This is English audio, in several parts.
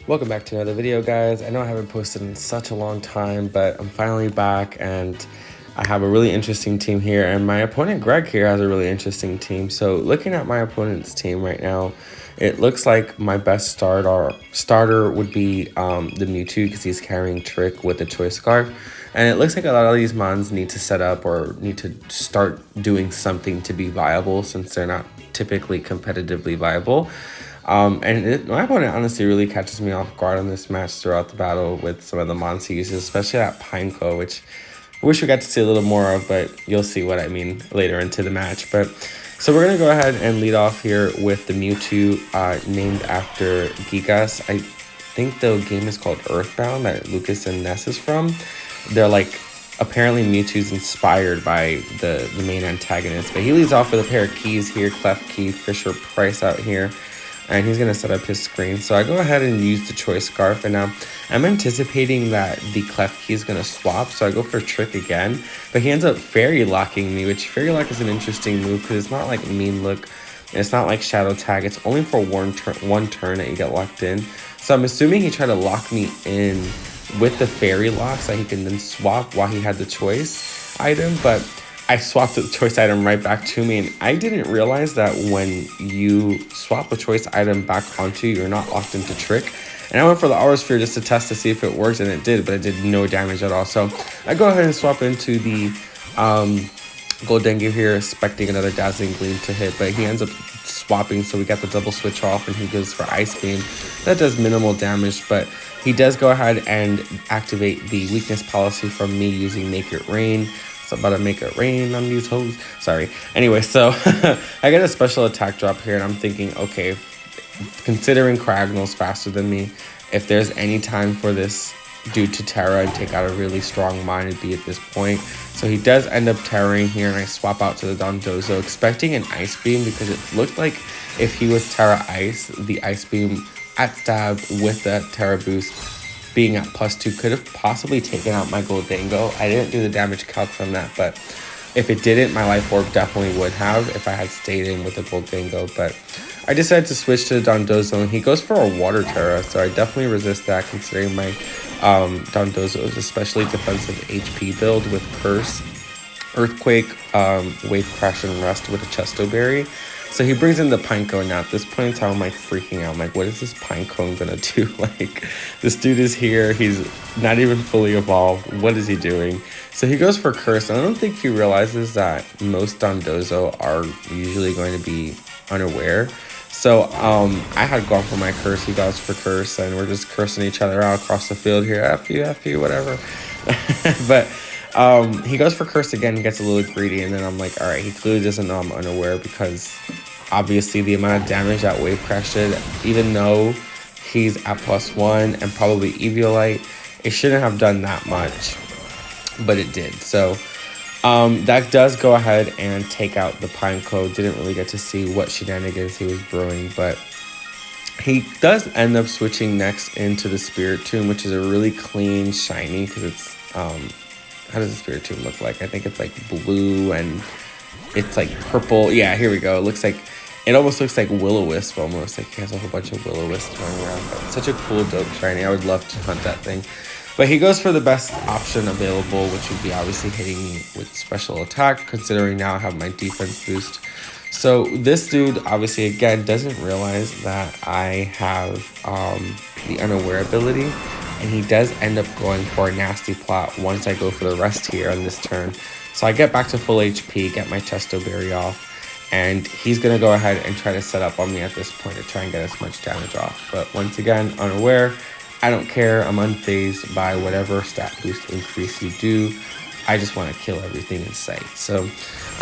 Welcome back to another video, guys. I know I haven't posted in such a long time, but I'm finally back and I have a really interesting team here, and my opponent Greg here has a really interesting team. So looking at my opponent's team right now, it looks like my best starter would be the Mewtwo, because he's carrying Trick with the Choice Scarf. And it looks like a lot of these mons need to set up or need to start doing something to be viable, since they're not typically competitively viable. My opponent honestly really catches me off guard on this match throughout the battle with some of the mons he uses, especially that Pineco, which I wish we got to see a little more of, but you'll see what I mean later into the match. So we're going to go ahead and lead off here with the Mewtwo named after Gigas. I think the game is called Earthbound, that Lucas and Ness is from. They're like, apparently Mewtwo's inspired by the main antagonist, but he leads off with a pair of keys here, Clef Key, Fisher Price out here. And he's going to set up his screen. So I go ahead and use the Choice Scarf, and now I'm anticipating that the Clef Key is going to swap, so I go for Trick again, but he ends up Fairy Locking me, which Fairy Lock is an interesting move because it's not like Mean Look, and it's not like Shadow Tag. It's only for one turn that you get locked in. So I'm assuming he tried to lock me in with the Fairy Lock so he can then swap while he had the Choice item, but I swapped the Choice item right back to me, and I didn't realize that when you swap a Choice item back onto you, you're not locked into Trick. And I went for the Aura Sphere just to test to see if it worked, and it did, but it did no damage at all. So I go ahead and swap into the Goldengu here, expecting another Dazzling Gleam to hit, but he ends up swapping, so we got the double switch off, and he goes for Ice Beam. That does minimal damage, but he does go ahead and activate the weakness policy from me using Make It Rain. It's about to make it rain on these hoes. Sorry. Anyway, so I get a special attack drop here, and I'm thinking, okay, considering Cragnol's faster than me, if there's any time for this dude to Terra and take out a really strong mine, it'd be at this point. So he does end up Terraing here, and I swap out to the Dondozo, expecting an Ice Beam, because it looked like if he was Terra Ice, the Ice Beam at stab with that Terra boost being at +2 could have possibly taken out my Goldango. I didn't do the damage calc from that, but if it didn't, my Life Orb definitely would have if I had stayed in with the Goldango. But I decided to switch to the Dondozo, and he goes for a Water Terra, so I definitely resist that, considering my Dondozo is especially defensive HP build with Curse, Earthquake, Wave Crash, and Rust with a Chesto Berry. So he brings in the Pineco. Now at this point in time, I'm like freaking out. I'm like, what is this Pineco gonna do? Like, this dude is here. He's not even fully evolved. What is he doing? So he goes for Curse. And I don't think he realizes that most Dondozo are usually going to be unaware. So I had gone for my Curse. He goes for Curse, and we're just cursing each other out across the field here. F you, whatever. But he goes for Curse again, gets a little greedy, and then I'm like, all right, he clearly doesn't know I'm unaware, because obviously the amount of damage that Wave Crash did, even though he's at +1 and probably Eviolite, it shouldn't have done that much, but it did. So that does go ahead and take out the Pineco. Didn't really get to see what shenanigans he was brewing, but he does end up switching next into the Spiritomb, which is a really clean, shiny, because it's how does the Spiritomb look like? I think it's like blue and it's like purple. Yeah, here we go. It almost looks like Will-O-Wisp almost. Like he has a whole bunch of Will-O-Wisp going around. But it's such a cool, dope shiny. I would love to hunt that thing. But he goes for the best option available, which would be obviously hitting me with special attack, considering now I have my defense boost. So this dude, obviously, again, doesn't realize that I have the Unaware ability. And he does end up going for a Nasty Plot once I go for the rest here on this turn. So I get back to full HP, get my Chesto Berry off, and he's going to go ahead and try to set up on me at this point to try and get as much damage off. But once again, Unaware, I don't care. I'm unfazed by whatever stat boost increase you do. I just want to kill everything in sight. So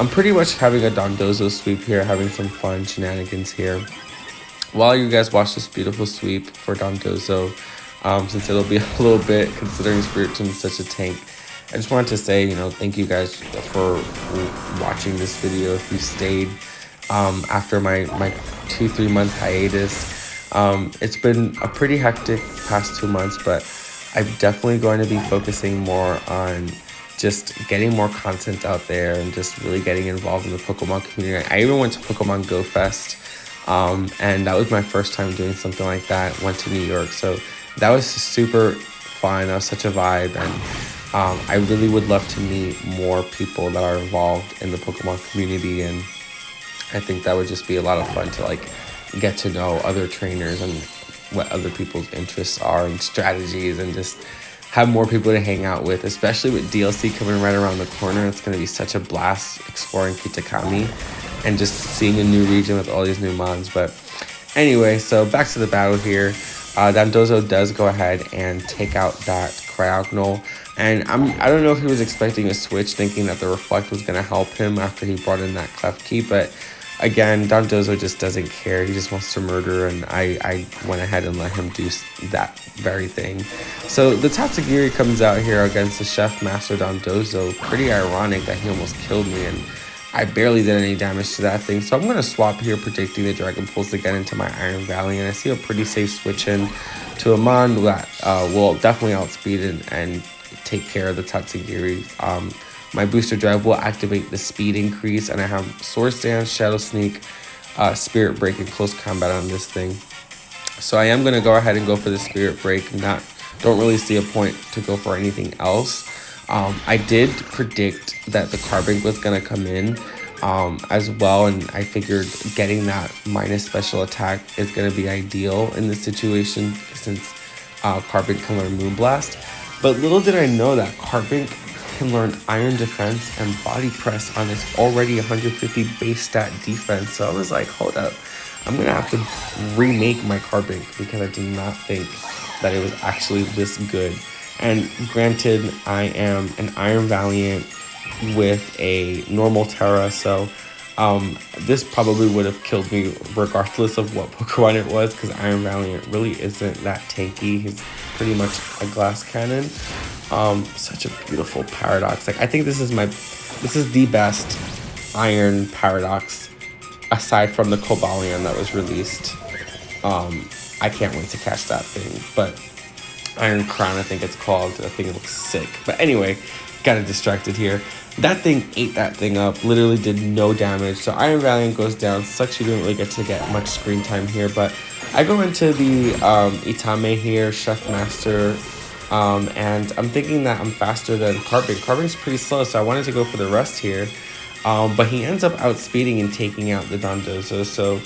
I'm pretty much having a Dondozo sweep here, having some fun shenanigans here. While you guys watch this beautiful sweep for Dondozo, since it'll be a little bit, considering Spiritomb is such a tank, I just wanted to say, thank you guys for watching this video. If you stayed after my 2-3 month hiatus, it's been a pretty hectic past 2 months, but I'm definitely going to be focusing more on just getting more content out there and just really getting involved in the Pokemon community. I even went to Pokemon Go Fest And that was my first time doing something like that. Went to New York, so that was super fun. That was such a vibe, and I really would love to meet more people that are involved in the Pokemon community, and I think that would just be a lot of fun to like get to know other trainers and what other people's interests are and strategies, and just have more people to hang out with, especially with DLC coming right around the corner. It's going to be such a blast exploring Kitakami and just seeing a new region with all these new mods. But anyway, so back to the battle here. Dondozo does go ahead and take out that Cryogonal. And I don't know if he was expecting a switch, thinking that the Reflect was going to help him after he brought in that Klefki, but again, Dondozo just doesn't care. He just wants to murder, and I went ahead and let him do that very thing. So the Tatsugiri comes out here against the Chef Master Dondozo. Pretty ironic that he almost killed me, and I barely did any damage to that thing. So I'm going to swap here, predicting the Dragon Pulse to get into my Iron Valiant. I see a pretty safe switch in to a Mon that will definitely outspeed it and take care of the Tatsugiri. My booster drive will activate the speed increase, and I have Swords Dance, Shadow Sneak, Spirit Break, and Close Combat on this thing. So I am going to go ahead and go for the Spirit Break. Don't really see a point to go for anything else. I did predict that the Carbink was going to come in as well, and I figured getting that minus special attack is going to be ideal in this situation since Carbink can learn Moonblast. But little did I know that Carbink can learn Iron Defense and Body Press on its already 150 base stat defense. So I was like, hold up, I'm gonna have to remake my Carbink because I did not think that it was actually this good. And granted, I am an Iron Valiant with a normal Terra, so this probably would have killed me regardless of what Pokemon it was, because Iron Valiant really isn't that tanky. He's pretty much a glass cannon. Such a beautiful Paradox. Like, I think this is the best Iron Paradox aside from the Cobalion that was released. I can't wait to catch that thing. But Iron Crown, I think it's called. That thing looks sick. But anyway, got distracted here. That thing ate that thing up. Literally did no damage. So Iron Valiant goes down. Sucks you didn't really get to get much screen time here. But I go into the Itame here, Chef Master. And I'm thinking that I'm faster than Carbink. Carbink's pretty slow, so I wanted to go for the rest here. But he ends up outspeeding and taking out the Dondozo. So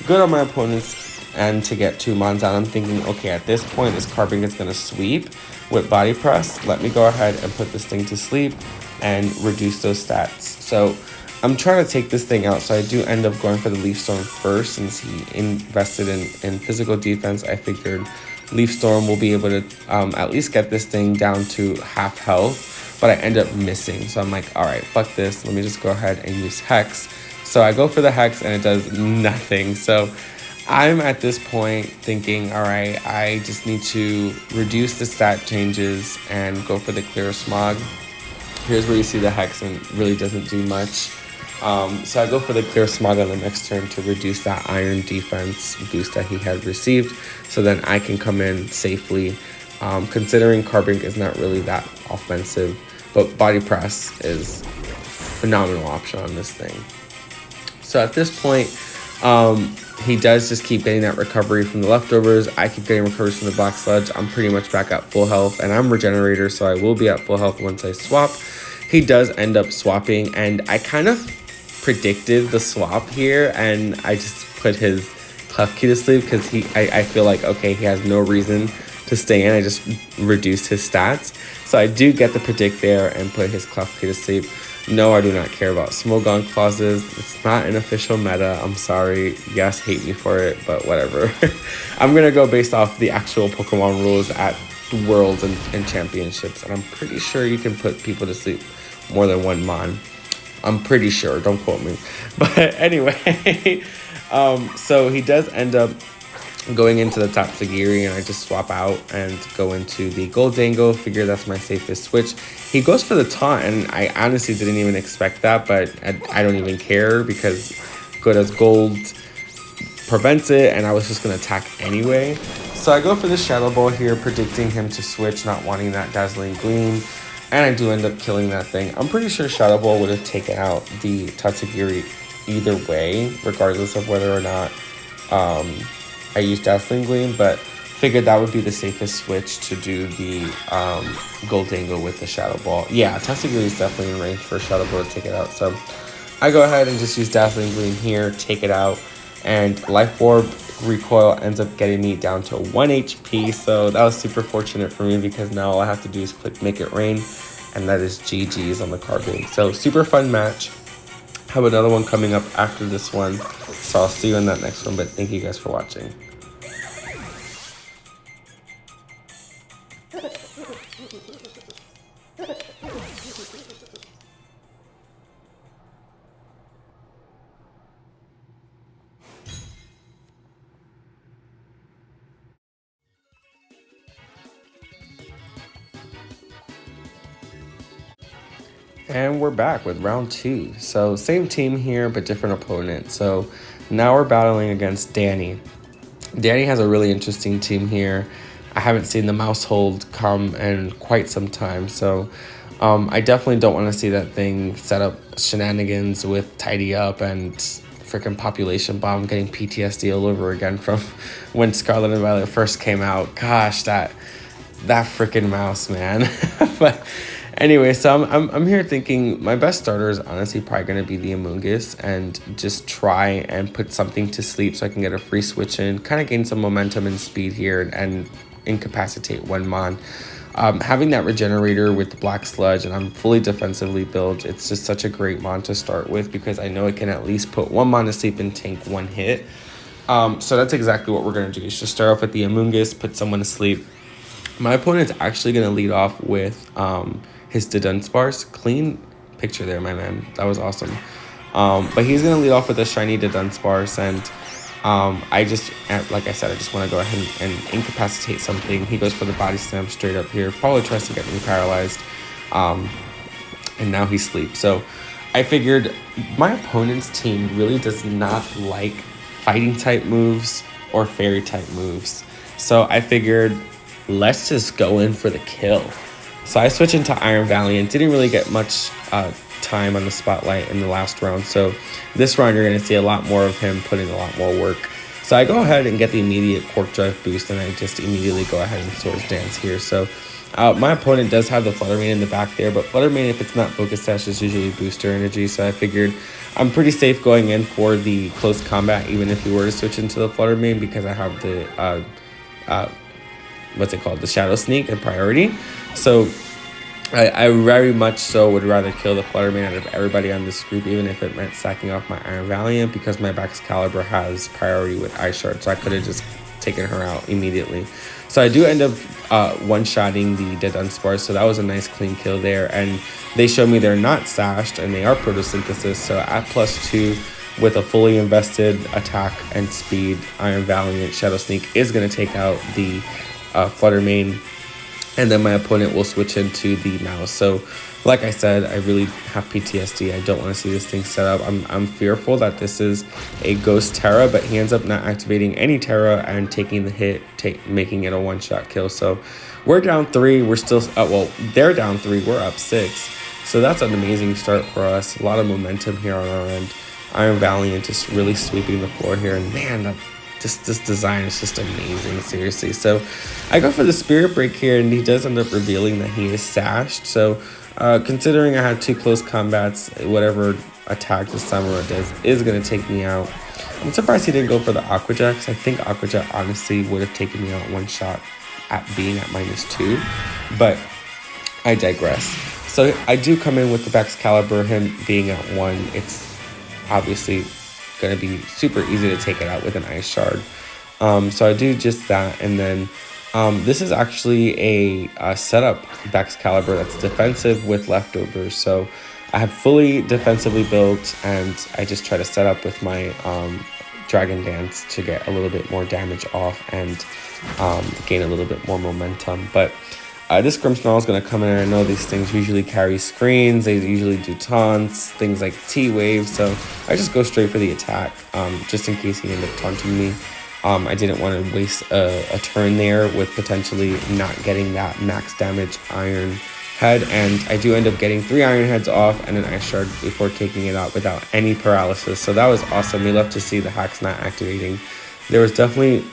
good on my opponent's end to get 2 Mons out. I'm thinking, okay, at this point, this Carbink is going to sweep with Body Press. Let me go ahead and put this thing to sleep and reduce those stats. So I'm trying to take this thing out, so I do end up going for the Leaf Storm first. Since he invested in physical defense, I figured Leaf Storm will be able to at least get this thing down to half health, but I end up missing. So I'm like, all right, fuck this. Let me just go ahead and use Hex. So I go for the Hex, and it does nothing. So I'm at this point thinking, all right, I just need to reduce the stat changes and go for the Clear Smog. Here's where you see the Hex and really doesn't do much. So I go for the Clear Smog on the next turn to reduce that Iron Defense boost that he had received, so then I can come in safely. Considering Carbink is not really that offensive, but Body Press is a phenomenal option on this thing. So at this point, he does just keep getting that recovery from the leftovers. I keep getting recoveries from the Black Sludge. I'm pretty much back at full health, and I'm Regenerator, so I will be at full health once I swap. He does end up swapping, and I kind of predicted the swap here, and I just put his Klefki to sleep because I feel like, okay, he has no reason to stay in. I just reduced his stats. So I do get the predict there and put his Klefki to sleep. No, I do not care about Smogon clauses. It's not an official meta. I'm sorry. Yes, hate me for it, but whatever. I'm going to go based off the actual Pokemon rules at Worlds and Championships, and I'm pretty sure you can put people to sleep more than 1 Mon. I'm pretty sure, don't quote me. But anyway, so he does end up going into the Tatsugiri, and I just swap out and go into the Goldango. Figure that's my safest switch. He goes for the taunt, and I honestly didn't even expect that, but I don't even care because good as gold prevents it, and I was just going to attack anyway. So I go for the Shadow Ball here, predicting him to switch, not wanting that Dazzling Gleam. And I do end up killing that thing. I'm pretty sure Shadow Ball would have taken out the Tatsugiri either way, regardless of whether or not I used Dazzling Gleam, but figured that would be the safest switch to do the Gold Dangle with the Shadow Ball. Yeah, Dazzling Gleam is definitely in range for Shadow Ball to take it out. So I go ahead and just use Dazzling Gleam here, take it out, and Life Orb recoil ends up getting me down to 1 HP. So that was super fortunate for me because now all I have to do is click Make It Rain, and that is GG's on the carbine. So super fun match. Have another one coming up after this one. So I'll see you in that next one, but thank you guys for watching. And we're back with round 2. So same team here, but different opponent. So now we're battling against Danny. Danny has a really interesting team here. I haven't seen the Mousehold come in quite some time. So I definitely don't want to see that thing set up shenanigans with Tidy Up and freaking Population Bomb getting PTSD all over again from when Scarlet and Valiant first came out. Gosh, that freaking mouse, man. But anyway, so I'm here thinking my best starter is honestly probably going to be the Amoonguss and just try and put something to sleep so I can get a free switch in, kind of gain some momentum and speed here and incapacitate one Mon. Having that regenerator with the Black Sludge and I'm fully defensively built, it's just such a great Mon to start with because I know it can at least put one Mon to sleep and tank one hit. So that's exactly what we're going to do. Is just start off with the Amoonguss, put someone to sleep. My opponent's actually going to lead off with his Dunsparce. Clean picture there, my man. That was awesome. But he's going to lead off with a shiny Dunsparce, and I just, like I said, I just want to go ahead and incapacitate something. He goes for the Body Slam straight up here. Probably tries to get me paralyzed. And now he sleeps. So I figured my opponent's team really does not like fighting type moves or fairy type moves. So I figured, let's just go in for the kill. So I switch into Iron Valiant. Didn't really get much time on the spotlight in the last round. So this round, you're going to see a lot more of him putting a lot more work. So I go ahead and get the immediate Quark Drive boost, and I just immediately go ahead and Swords Dance here. So my opponent does have the Flutter Mane in the back there, but Flutter Mane, if it's not Focus Sash, is usually booster energy. So I figured I'm pretty safe going in for the close combat, even if we were to switch into the Flutter Mane, because I have the what's it called, the Shadow Sneak and priority. So I very much so would rather kill the Flutter Mane out of everybody on this group, even if it meant sacking off my Iron Valiant, because my Excalibur has priority with Ice Shard, so I could have just taken her out immediately. So I do end up one-shotting the Dunsparce, so that was a nice clean kill there, and they show me they're not sashed, and they are Photosynthesis, so at +2, with a fully invested attack and speed, Iron Valiant Shadow Sneak is going to take out the Flutter Mane, and then my opponent will switch into the mouse. So like I said, I really have PTSD. I don't want to see this thing set up. I'm fearful that this is a Ghost Terra, but he ends up not activating any Terra and taking the hit, making it a one-shot kill. So we're down 3. We're still, well, they're down 3. We're up 6. So that's an amazing start for us. A lot of momentum here on our end. Iron Valiant just really sweeping the floor here. And man, this design is just amazing, seriously. So I go for the Spirit Break here, and he does end up revealing that he is sashed. So considering I had 2 close combats, whatever attack the Samurai does is going to take me out. I'm surprised he didn't go for the Aqua Jet, because I think Aqua Jet honestly would have taken me out one shot at being at -2, but I digress. So I do come in with the Excalibur, him being at 1. It's obviously going to be super easy to take it out with an Ice Shard. So I do just that, and then this is actually a setup Excalibur that's defensive with leftovers. So I have fully defensively built, and I just try to set up with my Dragon Dance to get a little bit more damage off and gain a little bit more momentum. But this Grimmsnarl is going to come in, and I know these things usually carry screens, they usually do taunts, things like T-Wave, so I just go straight for the attack, just in case he ended up taunting me. I didn't want to waste a turn there with potentially not getting that max damage Iron Head, and I do end up getting 3 Iron Heads off and an Ice Shard before taking it out without any paralysis, so that was awesome. We love to see the hacks not activating. There was definitely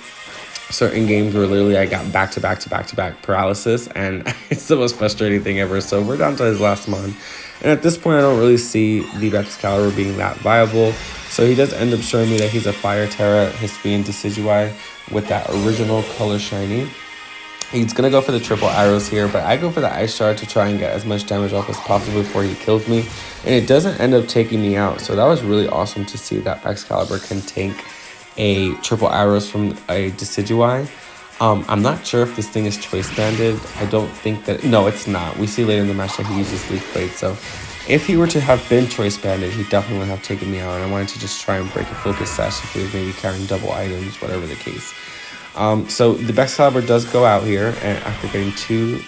certain games where literally I got back to back to back to back paralysis, and it's the most frustrating thing ever. So we're down to his last mon, and at this point I don't really see the Excalibur being that viable. So he does end up showing me that he's a Fire Terra Hispian Decidueye with that original color shiny. He's going to go for the triple arrows here, but I go for the Ice Shard to try and get as much damage off as possible before he kills me. And it doesn't end up taking me out. So that was really awesome to see that Excalibur can tank a triple arrows from a Decidueye. I'm not sure if this thing is choice banded. I don't think that... No, it's not. We see later in the match that he uses Leaf Blade. So if he were to have been choice banded, he definitely would have taken me out. And I wanted to just try and break a focus sash if he was maybe carrying double items, whatever the case. So the Excalibur does go out here and after getting 2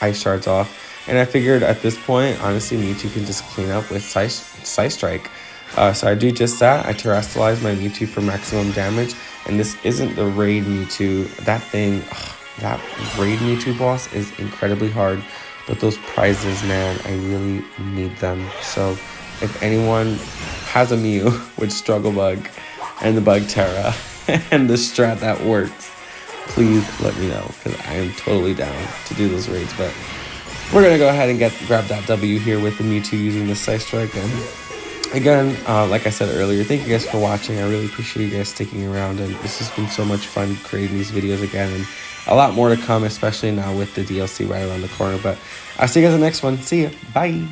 Ice Shards off. And I figured at this point, honestly, Mewtwo can just clean up with Scythe Strike. So I do just that. I terrestrialize my Mewtwo for maximum damage. And this isn't the Raid Mewtwo. That thing, that Raid Mewtwo boss is incredibly hard. But those prizes, man, I really need them. So if anyone has a Mew with Struggle Bug and the Bug Terra and the strat that works, please let me know, because I am totally down to do those raids. But we're going to go ahead and grab that W here with the Mewtwo using the Scythe Strike. And again, like I said earlier, thank you guys for watching. I really appreciate you guys sticking around, and this has been so much fun creating these videos again, and a lot more to come, especially now with the DLC right around the corner. But I'll see you guys in the next one. See ya. Bye.